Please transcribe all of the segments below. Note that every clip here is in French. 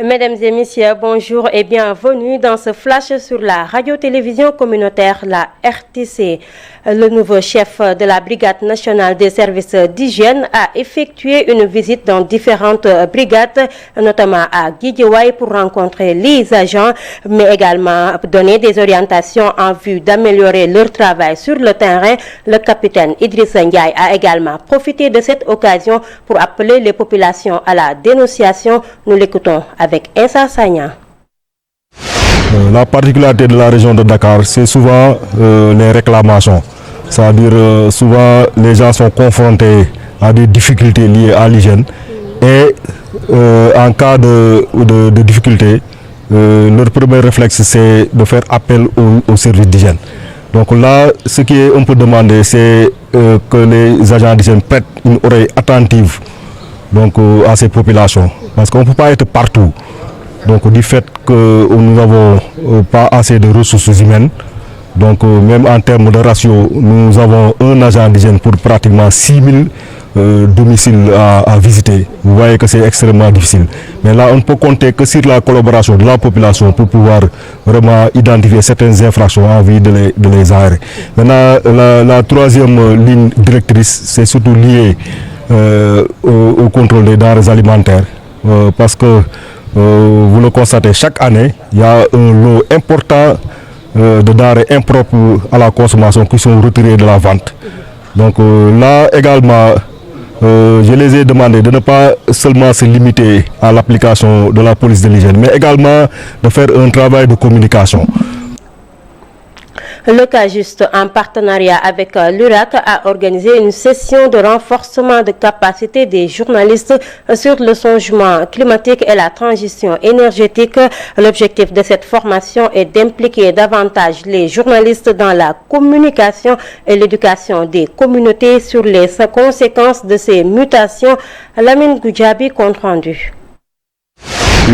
Mesdames et messieurs, bonjour et bienvenue dans ce flash sur la radio-télévision communautaire, la RTC. Le nouveau chef de la Brigade nationale des services d'hygiène a effectué une visite dans différentes brigades, notamment à Guédiawaye pour rencontrer les agents, mais également donner des orientations en vue d'améliorer leur travail sur le terrain. Le capitaine Idrissa Ndiaye a également profité de cette occasion pour appeler les populations à la dénonciation. Nous l'écoutons avec Insa Sagna. La particularité de la région de Dakar, c'est souvent les réclamations. C'est-à-dire souvent les gens sont confrontés à des difficultés liées à l'hygiène et en cas de difficulté, leur premier réflexe c'est de faire appel au service d'hygiène. Donc là, ce qui est un peu demandé, c'est que les agents d'hygiène prêtent une oreille attentive donc, à ces populations. Parce qu'on ne peut pas être partout. Donc du fait que nous n'avons pas assez de ressources humaines, donc même en termes de ratio, nous avons un agent d'hygiène pour pratiquement 6000 domiciles à visiter. Vous voyez que c'est extrêmement difficile. Mais là, on ne peut compter que sur la collaboration de la population pour pouvoir vraiment identifier certaines infractions en vue de les arrêter. Maintenant, la troisième ligne directrice, c'est surtout lié au contrôle des denrées alimentaires. Parce que vous le constatez, chaque année, il y a un lot important de denrées impropres à la consommation qui sont retirées de la vente. Donc là également, je les ai demandé de ne pas seulement se limiter à l'application de la police de l'hygiène, mais également de faire un travail de communication. Le CAJUST, en partenariat avec l'URAC, a organisé une session de renforcement de capacité des journalistes sur le changement climatique et la transition énergétique. L'objectif de cette formation est d'impliquer davantage les journalistes dans la communication et l'éducation des communautés sur les conséquences de ces mutations. Lamine Goudjabi, compte rendu.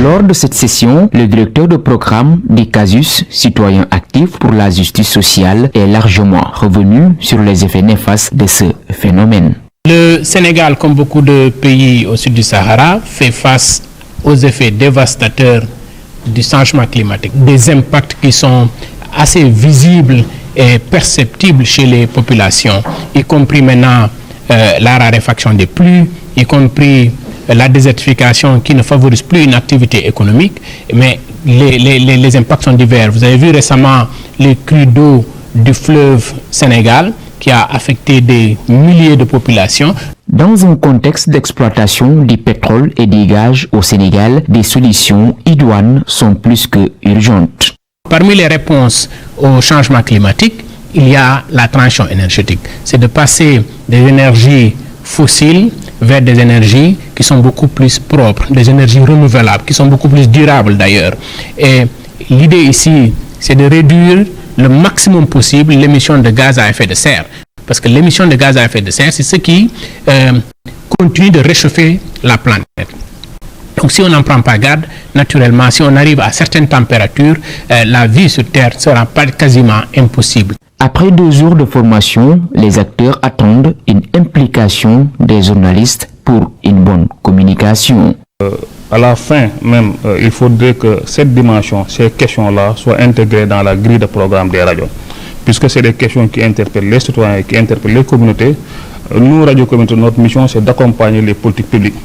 Lors de cette session, le directeur de programme du CASUS, citoyen actif pour la justice sociale, est largement revenu sur les effets néfastes de ce phénomène. Le Sénégal, comme beaucoup de pays au sud du Sahara, fait face aux effets dévastateurs du changement climatique. Des impacts qui sont assez visibles et perceptibles chez les populations, y compris maintenant la raréfaction des pluies, y compris la désertification qui ne favorise plus une activité économique, mais les impacts sont divers. Vous avez vu récemment les crues d'eau du fleuve Sénégal qui a affecté des milliers de populations. Dans un contexte d'exploitation du pétrole et des gaz au Sénégal, des solutions idoines sont plus que urgentes. Parmi les réponses au changement climatique, il y a la transition énergétique. C'est de passer des énergies fossiles vers des énergies qui sont beaucoup plus propres, des énergies renouvelables, qui sont beaucoup plus durables d'ailleurs. Et l'idée ici, c'est de réduire le maximum possible l'émission de gaz à effet de serre. Parce que l'émission de gaz à effet de serre, c'est ce qui continue de réchauffer la planète. Donc si on n'en prend pas garde, naturellement, si on arrive à certaines températures, la vie sur Terre sera quasiment impossible. Après 2 jours de formation, les acteurs attendent une implication des journalistes pour une bonne communication. À la fin même, il faudrait que cette dimension, ces questions-là, soient intégrées dans la grille de programme des radios. Puisque c'est des questions qui interpellent les citoyens, qui interpellent les communautés. Nous, Radio Communauté, notre mission, c'est d'accompagner les politiques publiques.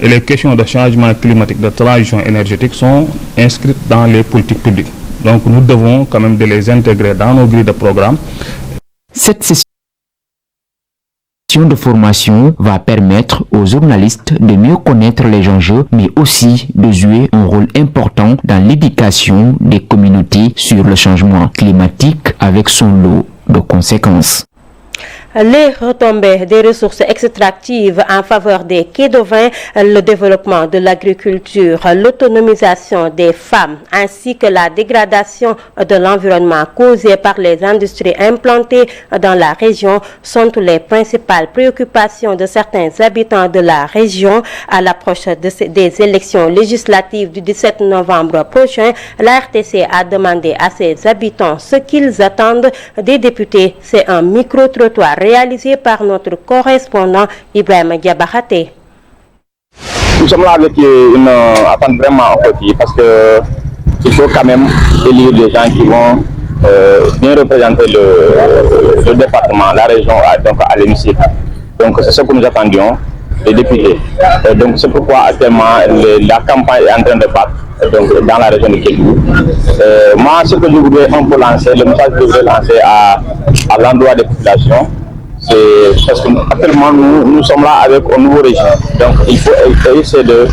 Et les questions de changement climatique, de transition énergétique sont inscrites dans les politiques publiques. Donc nous devons quand même de les intégrer dans nos grilles de programme. Cette session de formation va permettre aux journalistes de mieux connaître les enjeux, mais aussi de jouer un rôle important dans l'éducation des communautés sur le changement climatique avec son lot de conséquences. Les retombées des ressources extractives en faveur des Kédovins, le développement de l'agriculture, l'autonomisation des femmes ainsi que la dégradation de l'environnement causée par les industries implantées dans la région sont les principales préoccupations de certains habitants de la région. À l'approche des élections législatives du 17 novembre prochain, la RTC a demandé à ses habitants ce qu'ils attendent des députés. C'est un micro-trottoir réalisé par notre correspondant Ibrahim Diabakhate. Nous sommes là avec une attente vraiment petite parce que il faut quand même élire des gens qui vont bien représenter le département, la région, donc à l'hémicycle. Donc c'est ce que nous attendions des députés. Donc c'est pourquoi actuellement la campagne est en train de battre donc, dans la région de Kédougou. Moi, ce que je voudrais un peu lancer, le message que je voudrais lancer à l'endroit des populations, c'est parce qu'actuellement nous sommes là avec un nouveau régime. Donc il faut essayer de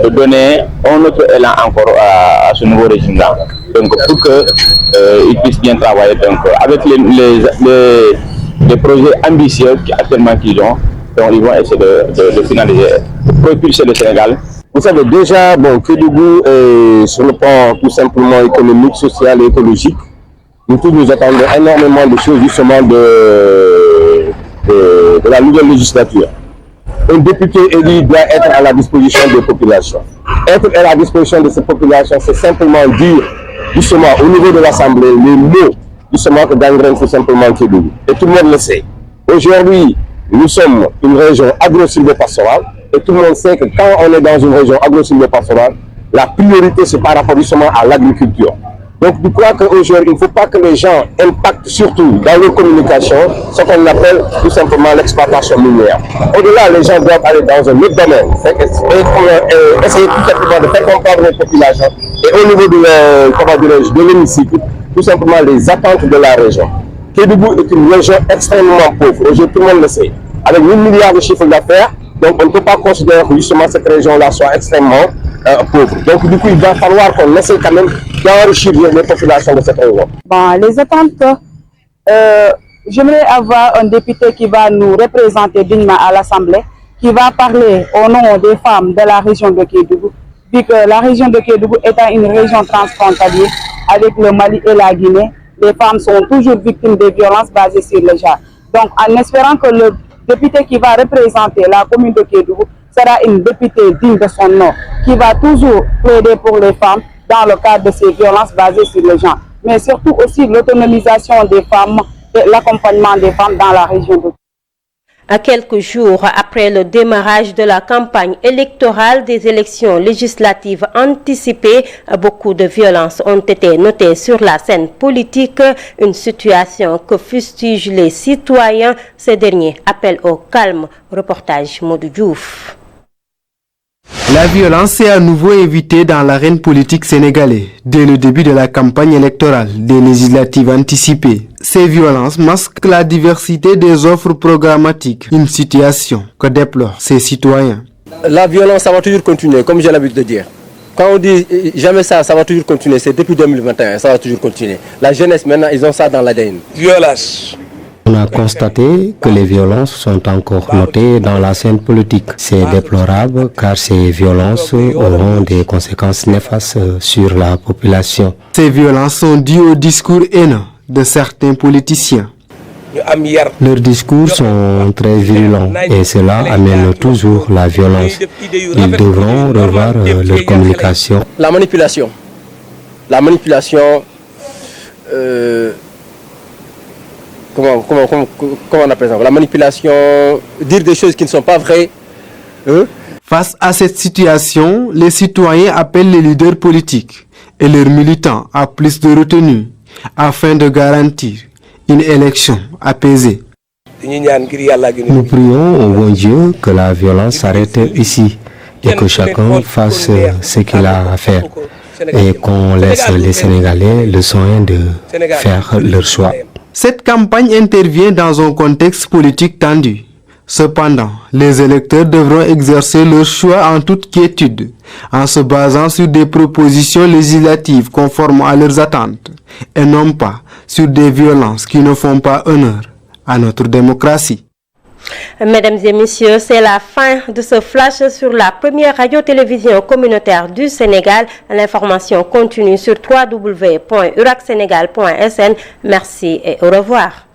donner un autre élan encore à ce nouveau régime-là. Donc pour qu'ils puissent bien travailler donc, avec les projets ambitieux actuellement qu'ils ont. Donc ils vont essayer de finaliser, de propulser le Sénégal. Vous savez déjà, bon, Kédougou est sur le plan tout simplement économique, social et écologique. Nous tous nous attendons énormément de choses justement de la nouvelle législature. Un député élu doit être à la disposition des populations. Être à la disposition de ces populations, c'est simplement dire justement au niveau de l'Assemblée les mots justement que gangrène tout simplement Kédougou. Et tout le monde le sait. Aujourd'hui, nous sommes une région agro-silvopastorale et tout le monde sait que quand on est dans une région agro-silvopastorale, la priorité c'est par rapport justement à l'agriculture. Donc je crois qu'aujourd'hui, il ne faut pas que les gens impactent surtout dans leur communication ce qu'on appelle tout simplement l'exploitation minière. Au-delà, les gens doivent aller dans un autre domaine, essayer tout simplement de faire comprendre les populations et au niveau de l'hémicycle, tout simplement les attentes de la région. Kédougou est une région extrêmement pauvre, aujourd'hui tout le monde le sait. Avec 1 milliard de chiffre d'affaires, donc on ne peut pas considérer que justement cette région-là soit extrêmement pauvre. Donc du coup, il va falloir qu'on essaie quand même d'enrichir les populations de cette région. Bon, les attentes, j'aimerais avoir un député qui va nous représenter dignement à l'Assemblée, qui va parler au nom des femmes de la région de Kédougou, vu que la région de Kédougou étant une région transfrontalière avec le Mali et la Guinée, les femmes sont toujours victimes de violences basées sur le genre. Donc, en espérant que le député qui va représenter la commune de Kédougou sera une députée digne de son nom, qui va toujours plaider pour les femmes dans le cadre de ces violences basées sur le genre, mais surtout aussi l'autonomisation des femmes et l'accompagnement des femmes dans la région de Kédougou. À quelques jours après le démarrage de la campagne électorale des élections législatives anticipées, beaucoup de violences ont été notées sur la scène politique, une situation que fustigent les citoyens. Ces derniers appellent au calme. Reportage Modou Diouf. La violence est à nouveau invitée dans l'arène politique sénégalaise. Dès le début de la campagne électorale des législatives anticipées, ces violences masquent la diversité des offres programmatiques, une situation que déplorent ces citoyens. La violence, ça va toujours continuer, comme j'ai l'habitude de dire. Quand on dit jamais ça va toujours continuer, c'est depuis 2021, ça va toujours continuer. La jeunesse, maintenant, ils ont ça dans l'ADN. Violence. On a constaté que les violences sont encore notées dans la scène politique. C'est déplorable car ces violences auront des conséquences néfastes sur la population. Ces violences sont dues au discours haineux de certains politiciens. Leurs discours sont très virulents et cela amène toujours la violence. Ils devront revoir leur communication. La manipulation. Comment on appelle ça? La manipulation, dire des choses qui ne sont pas vraies. Face à cette situation, les citoyens appellent les leaders politiques et leurs militants à plus de retenue afin de garantir une élection apaisée. Nous prions au bon Dieu que la violence s'arrête ici et que chacun fasse ce qu'il a à faire et qu'on laisse les Sénégalais le soin de faire leur choix. Cette campagne intervient dans un contexte politique tendu. Cependant, les électeurs devront exercer leur choix en toute quiétude, en se basant sur des propositions législatives conformes à leurs attentes, et non pas sur des violences qui ne font pas honneur à notre démocratie. Mesdames et messieurs, c'est la fin de ce flash sur la première radio-télévision communautaire du Sénégal. L'information continue sur www.uracsenegal.sn. Merci et au revoir.